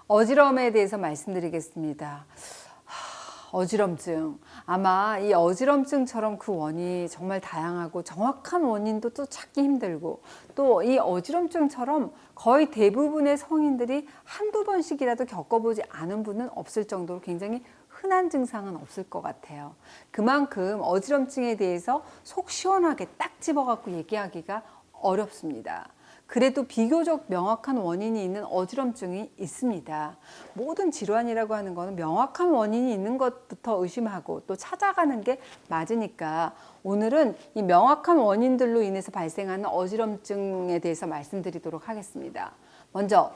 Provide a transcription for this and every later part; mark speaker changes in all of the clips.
Speaker 1: 어지럼에 대해서 말씀드리겠습니다. 어지럼증. 아마 이 어지럼증처럼 그 원인이 정말 다양하고 정확한 원인도 또 찾기 힘들고 또 이 어지럼증처럼 거의 대부분의 성인들이 한두 번씩이라도 겪어보지 않은 분은 없을 정도로 굉장히 흔한 증상은 없을 것 같아요. 그만큼 어지럼증에 대해서 속 시원하게 딱 집어갖고 얘기하기가 어렵습니다. 그래도 비교적 명확한 원인이 있는 어지럼증이 있습니다. 모든 질환이라고 하는 것은 명확한 원인이 있는 것부터 의심하고 또 찾아가는 게 맞으니까 오늘은 이 명확한 원인들로 인해서 발생하는 어지럼증에 대해서 말씀드리도록 하겠습니다. 먼저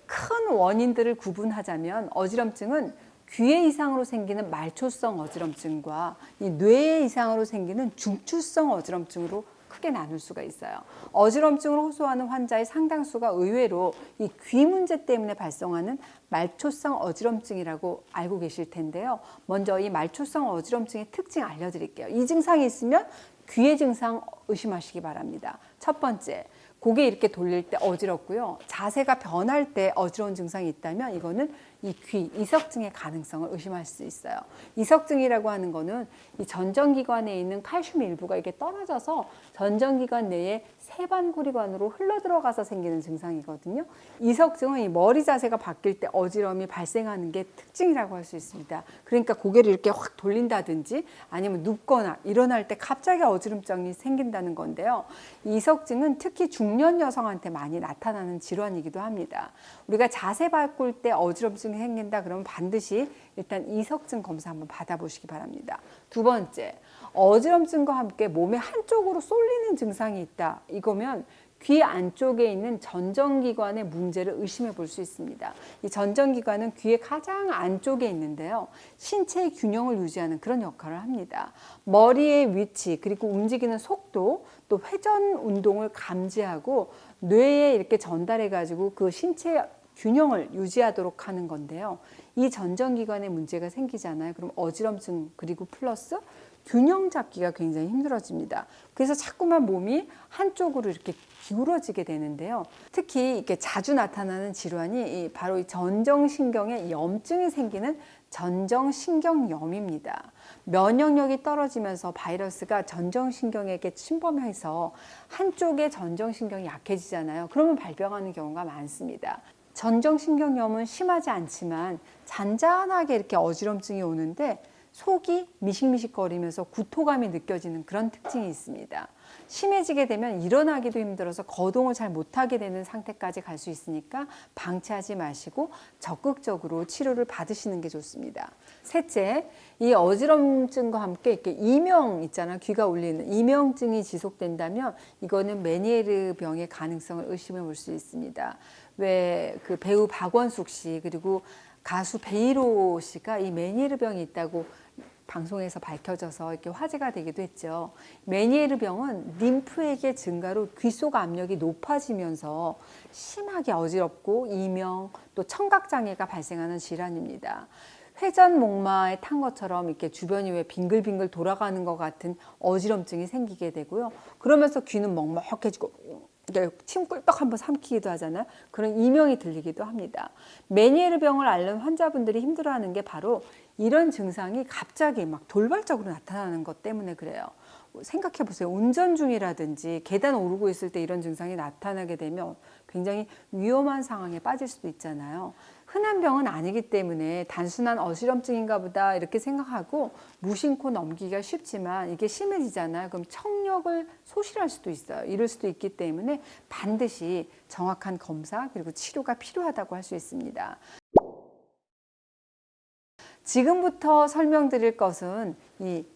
Speaker 1: 큰 원인들을 구분하자면 어지럼증은 귀의 이상으로 생기는 말초성 어지럼증과 이 뇌의 이상으로 생기는 중추성 어지럼증으로 크게 나눌 수가 있어요. 어지럼증을 호소하는 환자의 상당수가 의외로 이 귀 문제 때문에 발생하는 말초성 어지럼증이라고 알고 계실 텐데요. 먼저 이 말초성 어지럼증의 특징 알려드릴게요. 이 증상이 있으면 귀의 증상 의심하시기 바랍니다. 첫 번째, 고개 이렇게 돌릴 때 어지럽고요. 자세가 변할 때 어지러운 증상이 있다면 이거는 이 귀 이석증의 가능성을 의심할 수 있어요. 이석증이라고 하는 거는 이 전정기관에 있는 칼슘 일부가 이게 떨어져서 전정기관 내에 세반고리관으로 흘러들어가서 생기는 증상이거든요. 이석증은 이 머리 자세가 바뀔 때 어지러움이 발생하는 게 특징이라고 할 수 있습니다. 그러니까 고개를 이렇게 확 돌린다든지 아니면 눕거나 일어날 때 갑자기 어지럼증이 생긴다는 건데요. 이석증은 특히 중년 여성한테 많이 나타나는 질환이기도 합니다. 우리가 자세 바꿀 때 어지럼증이 생긴다 그러면 반드시 일단 이석증 검사 한번 받아보시기 바랍니다. 두 번째, 어지럼증과 함께 몸의 한쪽으로 쏠리는 증상이 있다. 이거면 귀 안쪽에 있는 전정기관의 문제를 의심해 볼 수 있습니다. 이 전정기관은 귀의 가장 안쪽에 있는데요. 신체의 균형을 유지하는 그런 역할을 합니다. 머리의 위치 그리고 움직이는 속도 또 회전 운동을 감지하고 뇌에 이렇게 전달해 가지고 그 신체 균형을 유지하도록 하는 건데요. 이 전정기관에 문제가 생기잖아요. 그럼 어지럼증 그리고 플러스 균형 잡기가 굉장히 힘들어집니다. 그래서 자꾸만 몸이 한쪽으로 이렇게 기울어지게 되는데요. 특히 이렇게 자주 나타나는 질환이 바로 이 전정신경에 염증이 생기는 전정신경염입니다. 면역력이 떨어지면서 바이러스가 전정신경에게 침범해서 한쪽의 전정신경이 약해지잖아요. 그러면 발병하는 경우가 많습니다. 전정신경염은 심하지 않지만 잔잔하게 이렇게 어지럼증이 오는데 속이 미식미식거리면서 구토감이 느껴지는 그런 특징이 있습니다. 심해지게 되면 일어나기도 힘들어서 거동을 잘 못하게 되는 상태까지 갈 수 있으니까 방치하지 마시고 적극적으로 치료를 받으시는 게 좋습니다. 셋째, 이 어지럼증과 함께 이렇게 이명 있잖아요. 귀가 울리는 이명증이 지속된다면 이거는 메니에르 병의 가능성을 의심해 볼 수 있습니다. 왜 그 배우 박원숙 씨 그리고 가수 베이로 씨가 이 메니에르 병이 있다고 방송에서 밝혀져서 이렇게 화제가 되기도 했죠. 메니에르 병은 림프액의 증가로 귀 속 압력이 높아지면서 심하게 어지럽고 이명 또 청각장애가 발생하는 질환입니다. 회전 목마에 탄 것처럼 이렇게 주변이 왜 빙글빙글 돌아가는 것 같은 어지럼증이 생기게 되고요. 그러면서 귀는 먹먹해지고 침 꿀떡 한번 삼키기도 하잖아요. 그런 이명이 들리기도 합니다. 메니에르 병을 앓는 환자분들이 힘들어하는 게 바로 이런 증상이 갑자기 막 돌발적으로 나타나는 것 때문에 그래요. 생각해 보세요. 운전 중이라든지 계단 오르고 있을 때 이런 증상이 나타나게 되면 굉장히 위험한 상황에 빠질 수도 있잖아요. 흔한 병은 아니기 때문에 단순한 어지럼증인가 보다 이렇게 생각하고 무심코 넘기기가 쉽지만 이게 심해지잖아요. 그럼 청력을 소실할 수도 있어요. 이럴 수도 있기 때문에 반드시 정확한 검사 그리고 치료가 필요하다고 할 수 있습니다. 지금부터 설명드릴 것은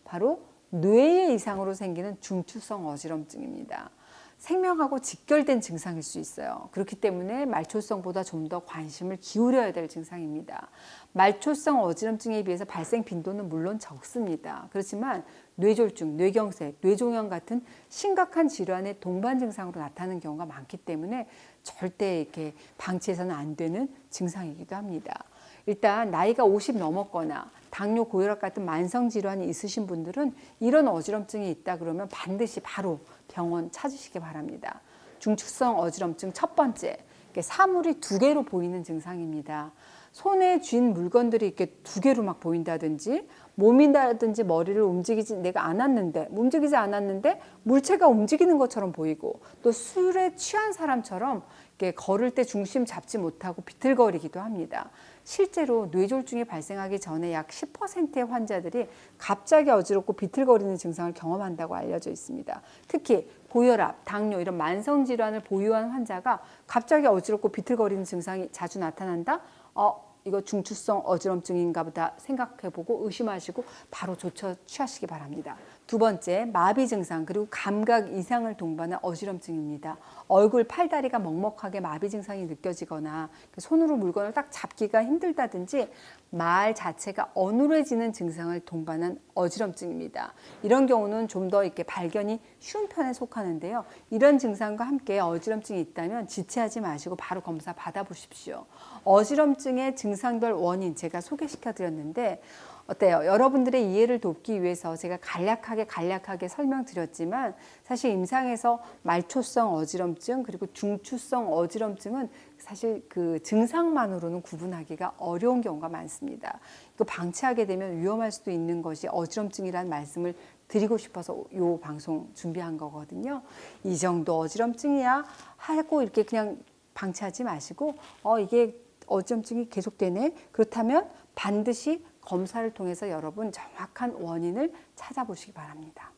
Speaker 1: 바로 뇌의 이상으로 생기는 중추성 어지럼증입니다. 생명하고 직결된 증상일 수 있어요. 그렇기 때문에 말초성보다 좀 더 관심을 기울여야 될 증상입니다. 말초성 어지럼증에 비해서 발생 빈도는 물론 적습니다. 그렇지만 뇌졸중, 뇌경색, 뇌종양 같은 심각한 질환의 동반 증상으로 나타나는 경우가 많기 때문에 절대 이렇게 방치해서는 안 되는 증상이기도 합니다. 일단 나이가 50 넘었거나 당뇨, 고혈압 같은 만성 질환이 있으신 분들은 이런 어지럼증이 있다 그러면 반드시 바로 병원 찾으시기 바랍니다. 중추성 어지럼증 첫 번째, 사물이 두 개로 보이는 증상입니다. 손에 쥔 물건들이 이렇게 두 개로 막 보인다든지 몸이라든지 머리를 내가 움직이지 않았는데 물체가 움직이는 것처럼 보이고 또 술에 취한 사람처럼 이렇게 걸을 때 중심 잡지 못하고 비틀거리기도 합니다. 실제로 뇌졸중이 발생하기 전에 약 10%의 환자들이 갑자기 어지럽고 비틀거리는 증상을 경험한다고 알려져 있습니다. 특히 고혈압, 당뇨 이런 만성 질환을 보유한 환자가 갑자기 어지럽고 비틀거리는 증상이 자주 나타난다? 이거 중추성 어지럼증인가 보다 생각해보고 의심하시고 바로 조처 취하시기 바랍니다. 두 번째, 마비 증상 그리고 감각 이상을 동반한 어지럼증입니다. 얼굴, 팔다리가 먹먹하게 마비 증상이 느껴지거나 손으로 물건을 딱 잡기가 힘들다든지 말 자체가 어눌해지는 증상을 동반한 어지럼증입니다. 이런 경우는 좀 더 이렇게 발견이 쉬운 편에 속하는데요. 이런 증상과 함께 어지럼증이 있다면 지체하지 마시고 바로 검사 받아보십시오. 어지럼증의 증상별 원인 제가 소개시켜 드렸는데 어때요? 여러분들의 이해를 돕기 위해서 제가 간략하게 설명드렸지만 사실 임상에서 말초성 어지럼증 그리고 중추성 어지럼증은 사실 그 증상만으로는 구분하기가 어려운 경우가 많습니다. 이거 방치하게 되면 위험할 수도 있는 것이 어지럼증이라는 말씀을 드리고 싶어서 이 방송 준비한 거거든요. 이 정도 어지럼증이야 하고 이렇게 그냥 방치하지 마시고 이게 어지럼증이 계속되네. 그렇다면 반드시 검사를 통해서 여러분 정확한 원인을 찾아보시기 바랍니다.